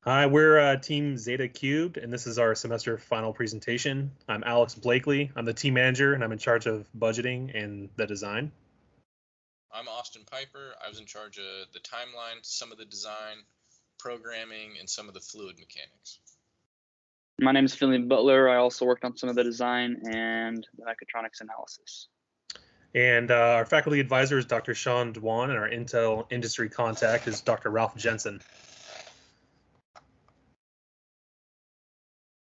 Hi, we're Team Zeta Cubed, and this is our semester final presentation. I'm Alex Blakley. I'm the team manager, and I'm in charge of budgeting and the design. I'm Austin Piper. I was in charge of the timeline, some of the design, programming, and some of the fluid mechanics. My name is Finnley Butler. I also worked on some of the design and the mechatronics analysis. And our faculty advisor is Dr. Sean Dwan, and our Intel industry contact is Dr. Ralph Jensen.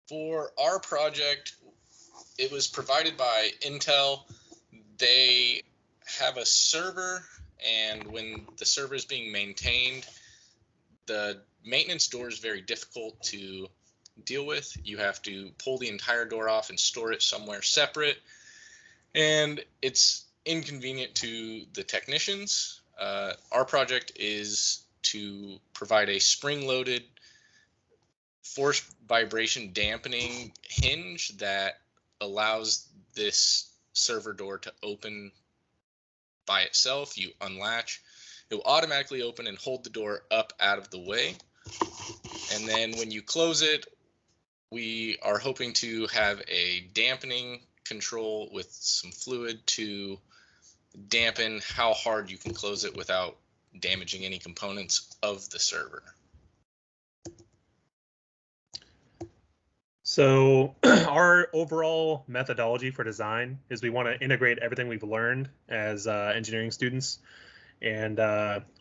For our project, it was provided by Intel. They have a server, and when the server is being maintained, the maintenance door is very difficult to deal with. You have to pull the entire door off and store it somewhere separate, and it's inconvenient to the technicians. Our project is to provide a spring-loaded force vibration dampening hinge that allows this server door to open by itself. You unlatch, it will automatically open and hold the door up out of the way. And then when you close it, we are hoping to have a dampening control with some fluid to dampen how hard you can close it without damaging any components of the server. So our overall methodology for design is we want to integrate everything we've learned as engineering students. And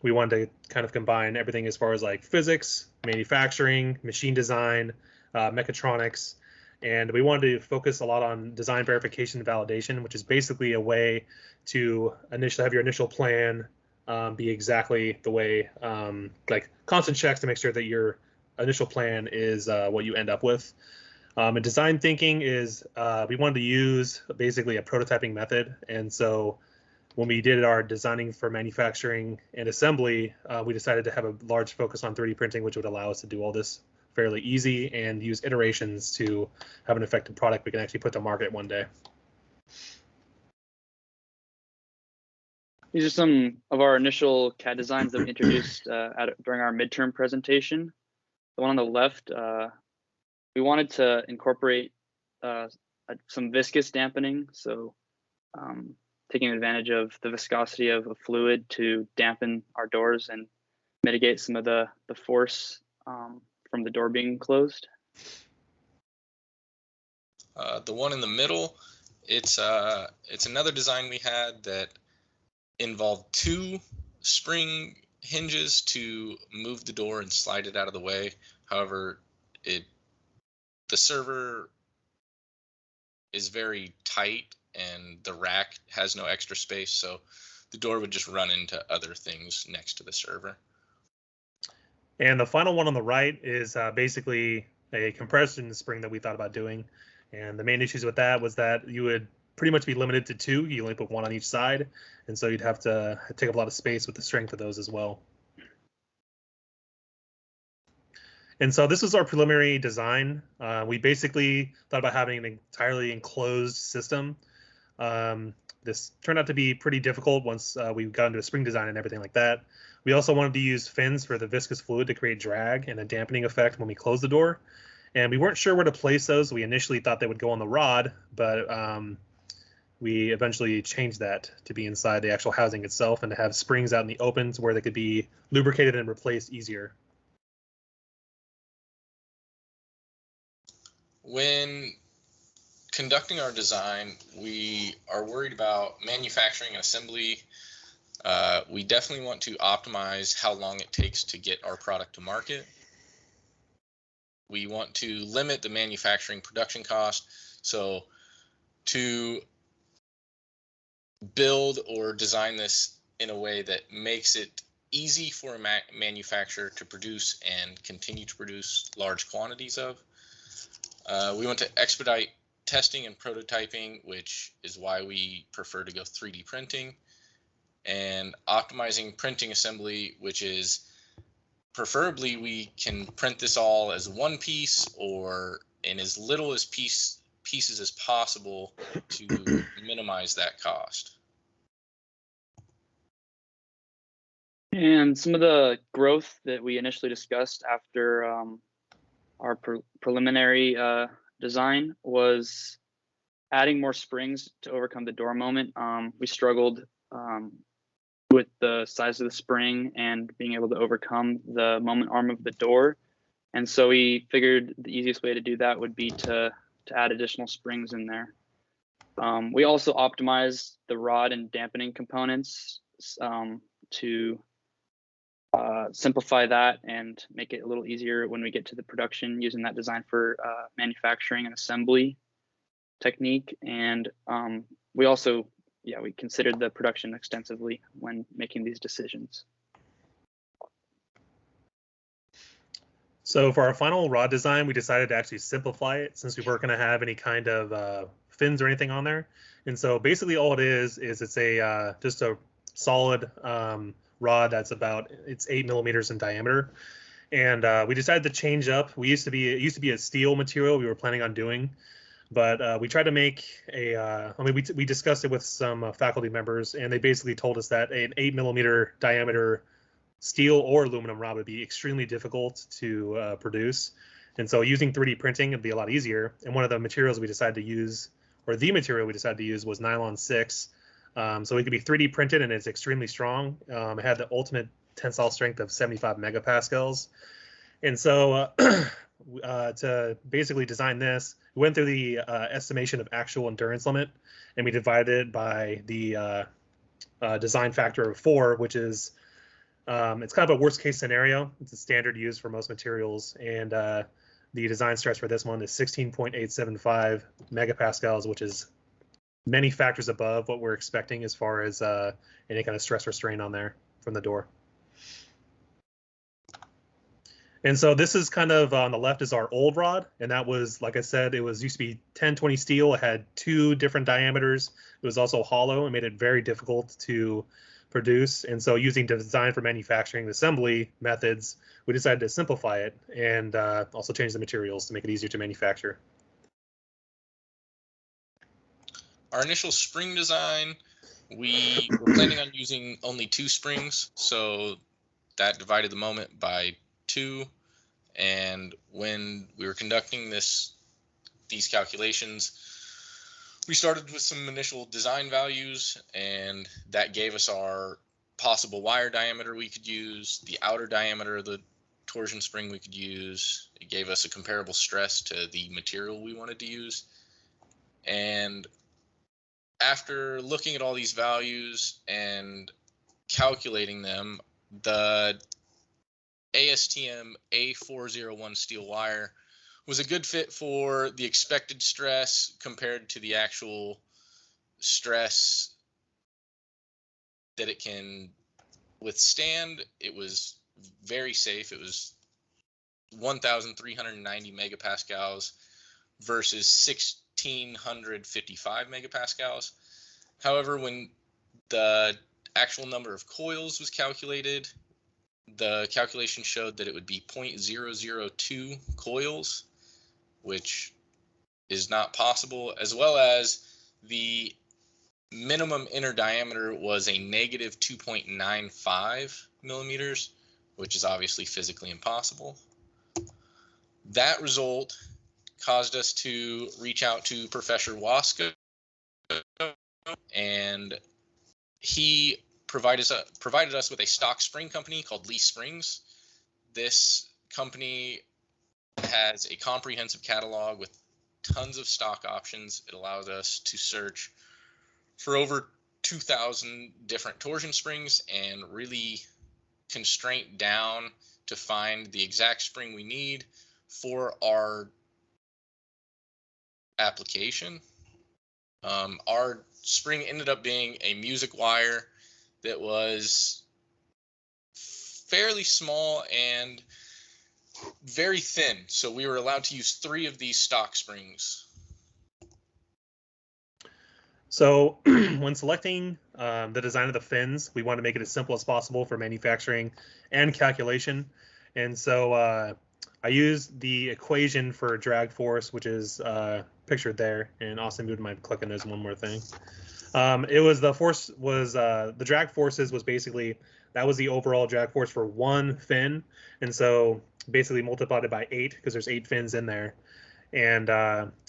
we wanted to kind of combine everything as far as like physics, manufacturing, machine design, mechatronics. And we wanted to focus a lot on design verification and validation, which is basically a way to initially have your initial plan be exactly the way, like constant checks to make sure that your initial plan is what you end up with. And design thinking is we wanted to use basically a prototyping method. And so when we did our designing for manufacturing and assembly, we decided to have a large focus on 3D printing, which would allow us to do all this fairly easy and use iterations to have an effective product we can actually put to market one day. These are some of our initial CAD designs that we introduced during our midterm presentation. The one on the left, we wanted to incorporate some viscous dampening, so taking advantage of the viscosity of a fluid to dampen our doors and mitigate some of the force from the door being closed. The one in the middle, it's another design we had that involved two spring hinges to move the door and slide it out of the way. However, the server is very tight and the rack has no extra space, so the door would just run into other things next to the server. And the final one on the right is basically a compression spring that we thought about doing. And the main issues with that was that you would pretty much be limited to two. You only put one on each side. And so you'd have to take up a lot of space with the strength of those as well. And so this was our preliminary design. We basically thought about having an entirely enclosed system. This turned out to be pretty difficult once we got into a spring design and everything like that. We also wanted to use fins for the viscous fluid to create drag and a dampening effect when we close the door. And we weren't sure where to place those. We initially thought they would go on the rod, but we eventually changed that to be inside the actual housing itself and to have springs out in the opens where they could be lubricated and replaced easier. When conducting our design, we are worried about manufacturing and assembly. We definitely want to optimize how long it takes to get our product to market. We want to limit the manufacturing production cost. So to build or design this in a way that makes it easy for a manufacturer to produce and continue to produce large quantities of. We want to expedite testing and prototyping, which is why we prefer to go 3D printing, and optimizing printing assembly, which is preferably we can print this all as one piece or in as little as pieces as possible to minimize that cost. And some of the growth that we initially discussed after our preliminary design was adding more springs to overcome the door moment. We struggled with the size of the spring and being able to overcome the moment arm of the door. And so we figured the easiest way to do that would be to add additional springs in there. We also optimized the rod and dampening components to simplify that and make it a little easier when we get to the production, using that design for manufacturing and assembly technique. And we also, we considered the production extensively when making these decisions. So for our final rod design, we decided to actually simplify it since we weren't going to have any kind of fins or anything on there. And so basically all it is it's a just a solid rod that's it's 8 millimeters in diameter. And we decided to change up. It used to be a steel material we were planning on doing, but we tried to make we discussed it with some faculty members, and they basically told us that an 8 millimeter diameter steel or aluminum rod would be extremely difficult to produce. And so using 3D printing would be a lot easier. And one of the materials we decided to use, or the material we decided to use, was nylon 6. So it could be 3D printed, and it's extremely strong. It had the ultimate tensile strength of 75 megapascals. And so to basically design this, we went through the estimation of actual endurance limit, and we divided it by the design factor of 4, which is it's kind of a worst case scenario. It's a standard used for most materials, and the design stress for this one is 16.875 megapascals, which is many factors above what we're expecting as far as any kind of stress or strain on there from the door. And so this is kind of on the left is our old rod, and that was, like I said, it used to be 1020 steel. It had 2 different diameters. It was also hollow and made it very difficult to produce. And so using design for manufacturing and assembly methods, we decided to simplify it and also change the materials to make it easier to manufacture. Our initial spring design, we were planning on using only 2 springs, so that divided the moment by 2. And when we were conducting these calculations, we started with some initial design values, and that gave us our possible wire diameter we could use, the outer diameter of the torsion spring we could use. It gave us a comparable stress to the material we wanted to use. And after looking at all these values and calculating them, the ASTM A401 steel wire was a good fit for the expected stress compared to the actual stress that it can withstand. It was very safe. It was 1,390 megapascals versus 1,655 megapascals. However, when the actual number of coils was calculated, the calculation showed that it would be 0.002 coils, which is not possible, as well as the minimum inner diameter was a negative 2.95 millimeters, which is obviously physically impossible. That result caused us to reach out to Professor Wasko, and he provided us with a stock spring company called Lee Springs. This company has a comprehensive catalog with tons of stock options. It allows us to search for over 2,000 different torsion springs and really constraint down to find the exact spring we need for our application. Our spring ended up being a music wire that was fairly small and very thin, so we were allowed to use 3 of these stock springs. So when selecting the design of the fins, we want to make it as simple as possible for manufacturing and calculation. And so I used the equation for drag force, which is pictured there. And Austin, you would mind clicking there's one more thing. The drag forces was basically, that was the overall drag force for one fin. And so basically multiplied it by 8 because there's 8 fins in there, and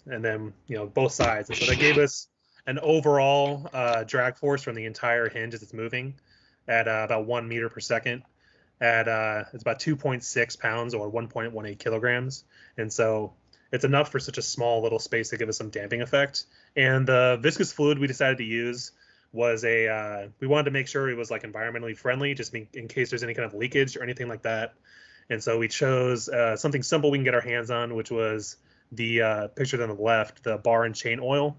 then both sides. And so that gave us an overall drag force from the entire hinge as it's moving at about 1 meter per second. It's about 2.6 pounds or 1.18 kilograms, and so it's enough for such a small little space to give us some damping effect. And the viscous fluid we decided to use was we wanted to make sure it was like environmentally friendly, just in case there's any kind of leakage or anything like that. And so we chose something simple we can get our hands on, which was the pictured on the left, the bar and chain oil.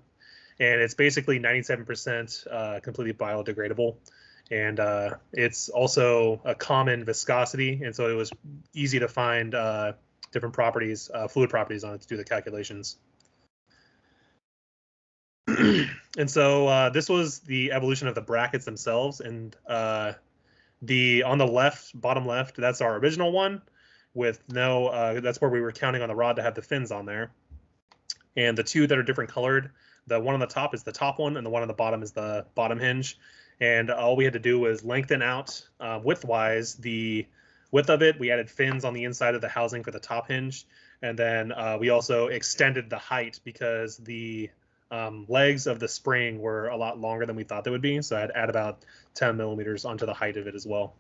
And it's basically 97% completely biodegradable. And it's also a common viscosity, and so it was easy to find different properties, fluid properties on it to do the calculations. And so this was the evolution of the brackets themselves. And on the left, bottom left, that's our original one with no, that's where we were counting on the rod to have the fins on there. And the two that are different colored, the one on the top is the top one, and the one on the bottom is the bottom hinge. And all we had to do was lengthen out width-wise the width of it. We added fins on the inside of the housing for the top hinge. And then we also extended the height because the legs of the spring were a lot longer than we thought they would be. So I'd add about 10 millimeters onto the height of it as well.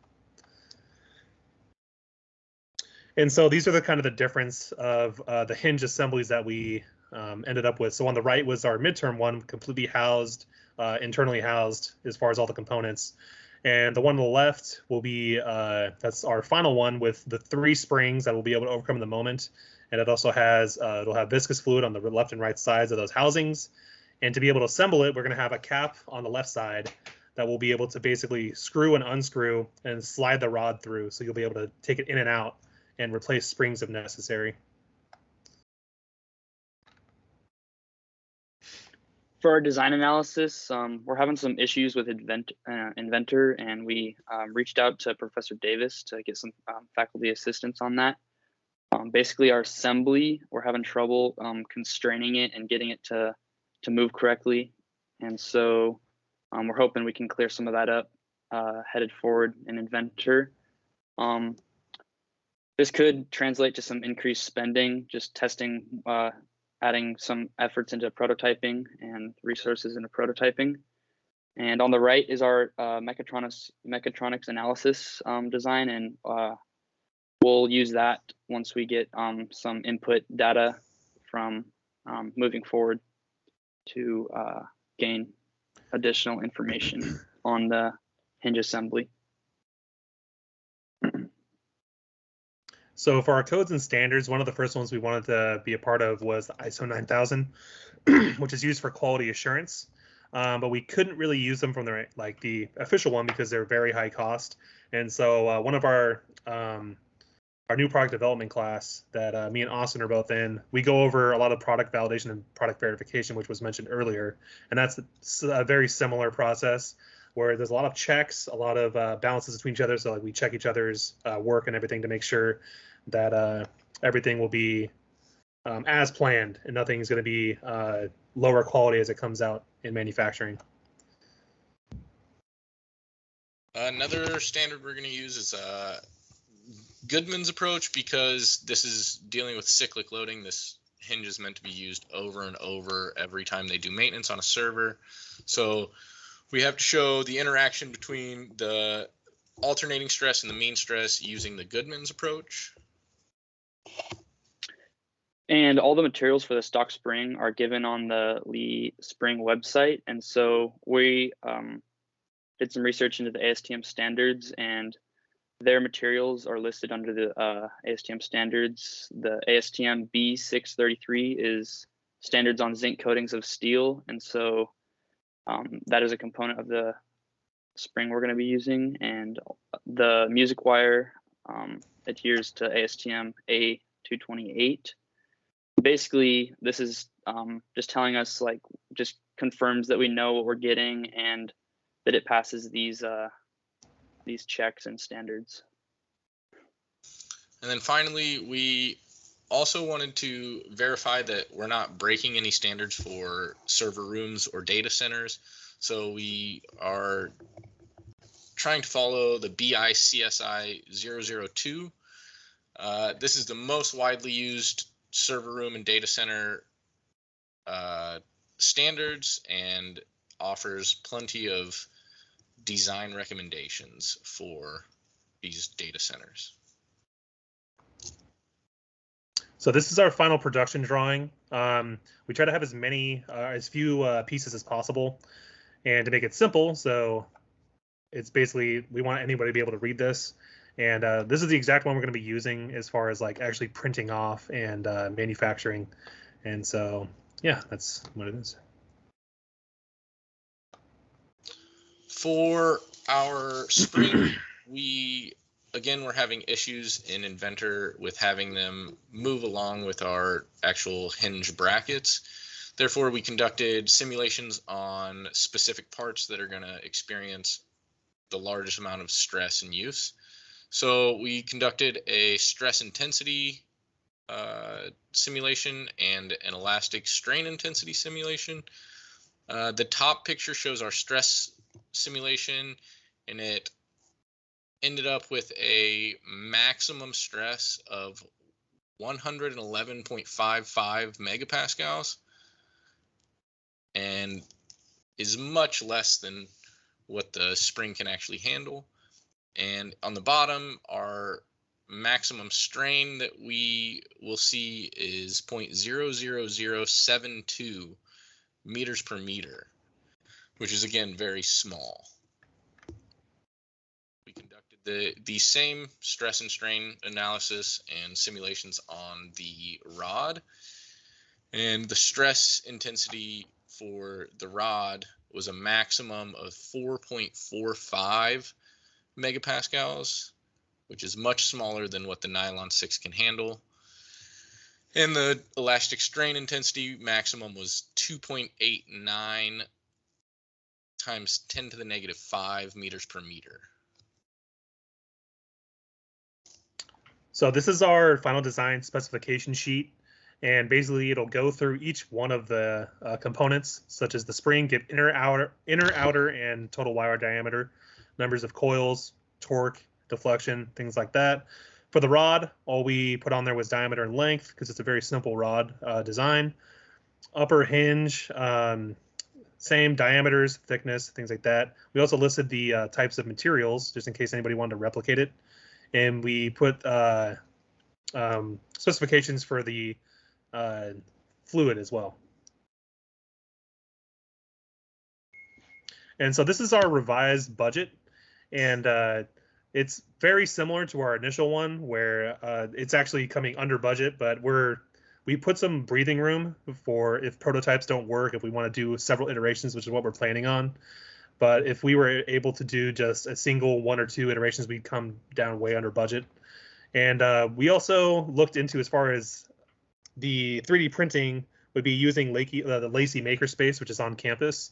And so these are the kind of the difference of the hinge assemblies that we ended up with. So on the right was our midterm one, completely housed, internally housed as far as all the components. And the one on the left will be, that's our final one with the 3 springs that will be able to overcome in the moment. And it also has, it'll have viscous fluid on the left and right sides of those housings. And to be able to assemble it, we're going to have a cap on the left side that will be able to basically screw and unscrew and slide the rod through. So you'll be able to take it in and out and replace springs if necessary. For our design analysis, we're having some issues with Inventor, and we reached out to Professor Davis to get some faculty assistance on that. Basically, our assembly, we're having trouble constraining it and getting it to move correctly. And so we're hoping we can clear some of that up headed forward in Inventor. This could translate to some increased spending, just testing, adding some efforts into prototyping and resources into prototyping. And on the right is our mechatronics analysis design, and we'll use that once we get some input data from moving forward to gain additional information on the hinge assembly. So for our codes and standards, one of the first ones we wanted to be a part of was the ISO 9000, which is used for quality assurance. But we couldn't really use them from the official one because they're very high cost. And so one of our new product development class that me and Austin are both in, we go over a lot of product validation and product verification, which was mentioned earlier. And that's a very similar process where there's a lot of checks, a lot of balances between each other. So like we check each other's work and everything to make sure that everything will be as planned and nothing's going to be lower quality as it comes out in manufacturing. Another standard we're going to use is Goodman's approach, because this is dealing with cyclic loading. This hinge is meant to be used over and over every time they do maintenance on a server. So we have to show the interaction between the alternating stress and the mean stress using the Goodman's approach. And all the materials for the stock spring are given on the Lee Spring website. And so we did some research into the ASTM standards, and their materials are listed under the ASTM standards. The ASTM B633 is standards on zinc coatings of steel. And so that is a component of the spring we're going to be using. And the music wire adheres to ASTM A228. Basically, this is just telling us, just confirms that we know what we're getting and that it passes these checks and standards. And then finally, we also wanted to verify that we're not breaking any standards for server rooms or data centers. So we are trying to follow the BICSI 002. This is the most widely used server room and data center standards and offers plenty of design recommendations for these data centers. So this is our final production drawing. We try to have as few pieces as possible, and to make it simple, so it's basically we want anybody to be able to read this. And this is the exact one we're going to be using as far as like actually printing off and manufacturing. And so, yeah, that's what it is. For our spring, we're having issues in Inventor with having them move along with our actual hinge brackets. Therefore, we conducted simulations on specific parts that are going to experience the largest amount of stress and use. So we conducted a stress intensity simulation and an elastic strain intensity simulation. The top picture shows our stress simulation, and it ended up with a maximum stress of 111.55 megapascals, and is much less than what the spring can actually handle. And on the bottom, our maximum strain that we will see is 0.00072 meters per meter, which is again very small. We conducted the same stress and strain analysis and simulations on the rod, and the stress intensity for the rod was a maximum of 4.45 megapascals, which is much smaller than what the nylon 6 can handle. And the elastic strain intensity maximum was 2.89 times 10 to the negative 5 meters per meter. So this is our final design specification sheet, and basically it'll go through each one of the components, such as the spring, give inner, outer, and total wire diameter, numbers of coils, torque, deflection, things like that. For the rod, all we put on there was diameter and length because it's a very simple rod design. Upper hinge, same diameters, thickness, things like that. We also listed the types of materials just in case anybody wanted to replicate it. And we put specifications for the fluid as well. And so this is our revised budget, and it's very similar to our initial one where it's actually coming under budget, but we put some breathing room for if prototypes don't work, if we want to do several iterations, which is what we're planning on. But if we were able to do just a single 1 or 2 iterations, we'd come down way under budget. And we also looked into, as far as the 3D printing, would be using the Lacey Makerspace, which is on campus.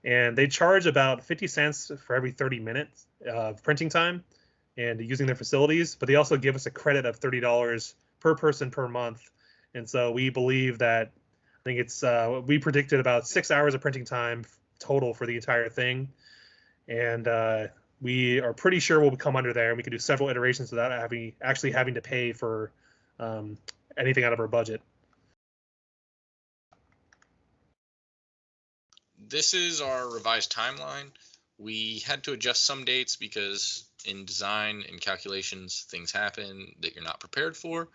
And they charge about 50 cents for every 30 minutes of printing time and using their facilities. But they also give us a credit of $30 per person per month. And so we believe that, I think it's, we predicted about 6 hours of printing time total for the entire thing, and we are pretty sure we'll come under there, and we can do several iterations without actually having to pay for anything out of our budget. This is our revised timeline. We had to adjust some dates because in design and calculations things happen that you're not prepared for.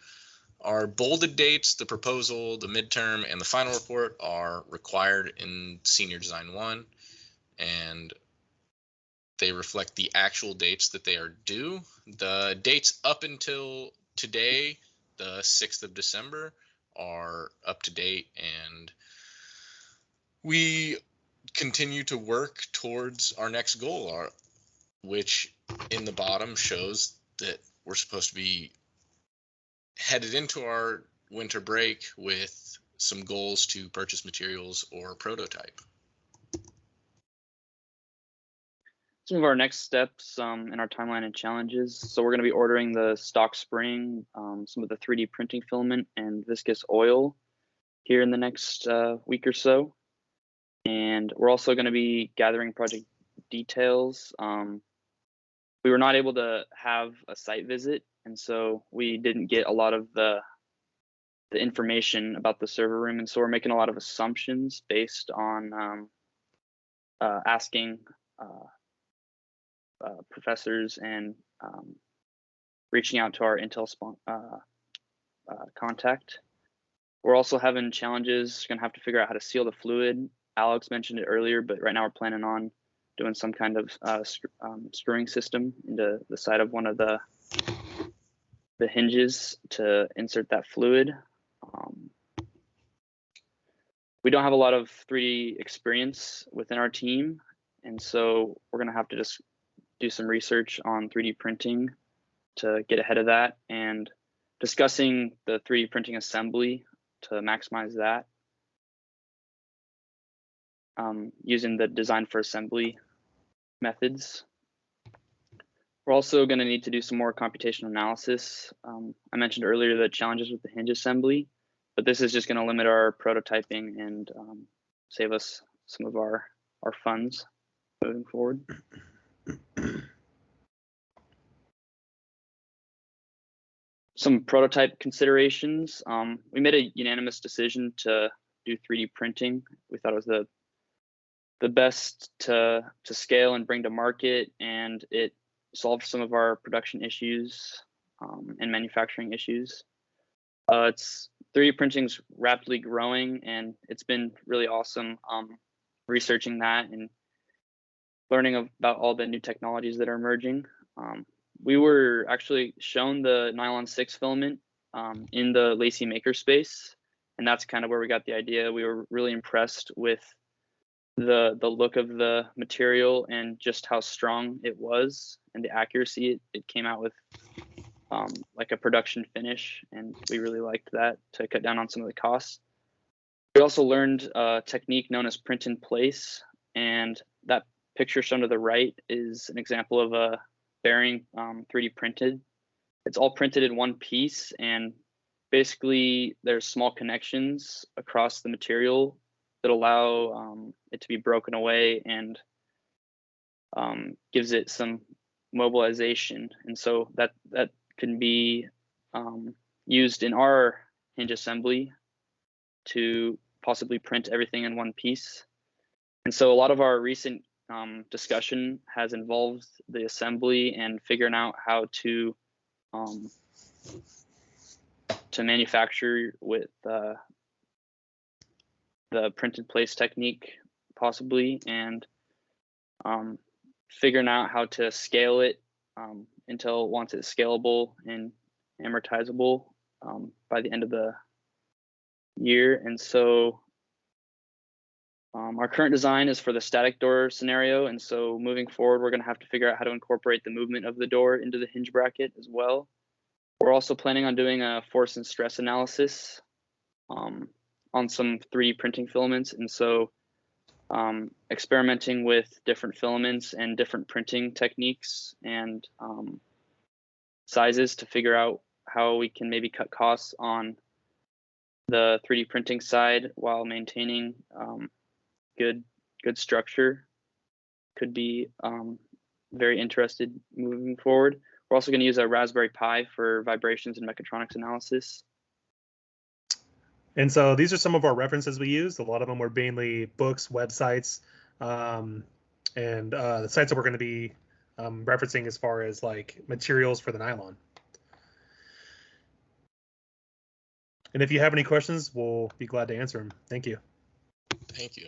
Our bolded dates, the proposal, the midterm, and the final report are required in Senior Design 1, and they reflect the actual dates that they are due. The dates up until today, the 6th of December, are up to date, and we continue to work towards our next goal, which in the bottom shows that we're supposed to be headed into our winter break with some goals to purchase materials or prototype. Some of our next steps in our timeline and challenges. So we're going to be ordering the stock spring, some of the 3D printing filament and viscous oil here in the next week or so. And we're also going to be gathering project details. We were not able to have a site visit and so we didn't get a lot of the information about the server room, and so we're making a lot of assumptions based on asking professors and reaching out to our Intel contact. We're also having challenges. Going to have to figure out how to seal the fluid. Alex mentioned it earlier, but right now we're planning on doing some kind of screwing system into the side of one of the hinges to insert that fluid. We don't have a lot of 3D experience within our team, and so we're going to have to just do some research on 3D printing to get ahead of that, and discussing the 3D printing assembly to maximize that, using the design for assembly methods. We're also going to need to do some more computational analysis. I mentioned earlier the challenges with the hinge assembly, but this is just going to limit our prototyping and save us some of our funds moving forward. Some prototype considerations. We made a unanimous decision to do 3D printing. We thought it was the best to scale and bring to market, and it solved some of our production issues and manufacturing issues. 3D printing is rapidly growing, and it's been really awesome researching that and learning about all the new technologies that are emerging. We were actually shown the nylon 6 filament in the Lacey makerspace, and that's kind of where we got the idea. We were really impressed with the look of the material and just how strong it was and the accuracy it came out with, like a production finish, and we really liked that to cut down on some of the costs. We also learned a technique known as print in place, and that picture shown to the right is an example of a bearing 3D printed. It's all printed in one piece, and basically there's small connections across the material that allow it to be broken away and gives it some mobilization. And so that can be used in our hinge assembly to possibly print everything in one piece. And so a lot of our recent discussion has involved the assembly and figuring out how to manufacture with the printed place technique possibly, and figuring out how to scale it until once it's scalable and amortizable by the end of the year. And so our current design is for the static door scenario, and so moving forward we're going to have to figure out how to incorporate the movement of the door into the hinge bracket as well. We're also planning on doing a force and stress analysis on some 3D printing filaments, and so experimenting with different filaments and different printing techniques and sizes to figure out how we can maybe cut costs on the 3D printing side while maintaining good structure. Could be very interested moving forward. We're also going to use a Raspberry Pi for vibrations and mechatronics analysis. And so these are some of our references we used. A lot of them were mainly books, websites, and the sites that we're going to be referencing as far as like materials for the nylon. And if you have any questions, we'll be glad to answer them. Thank you. Thank you.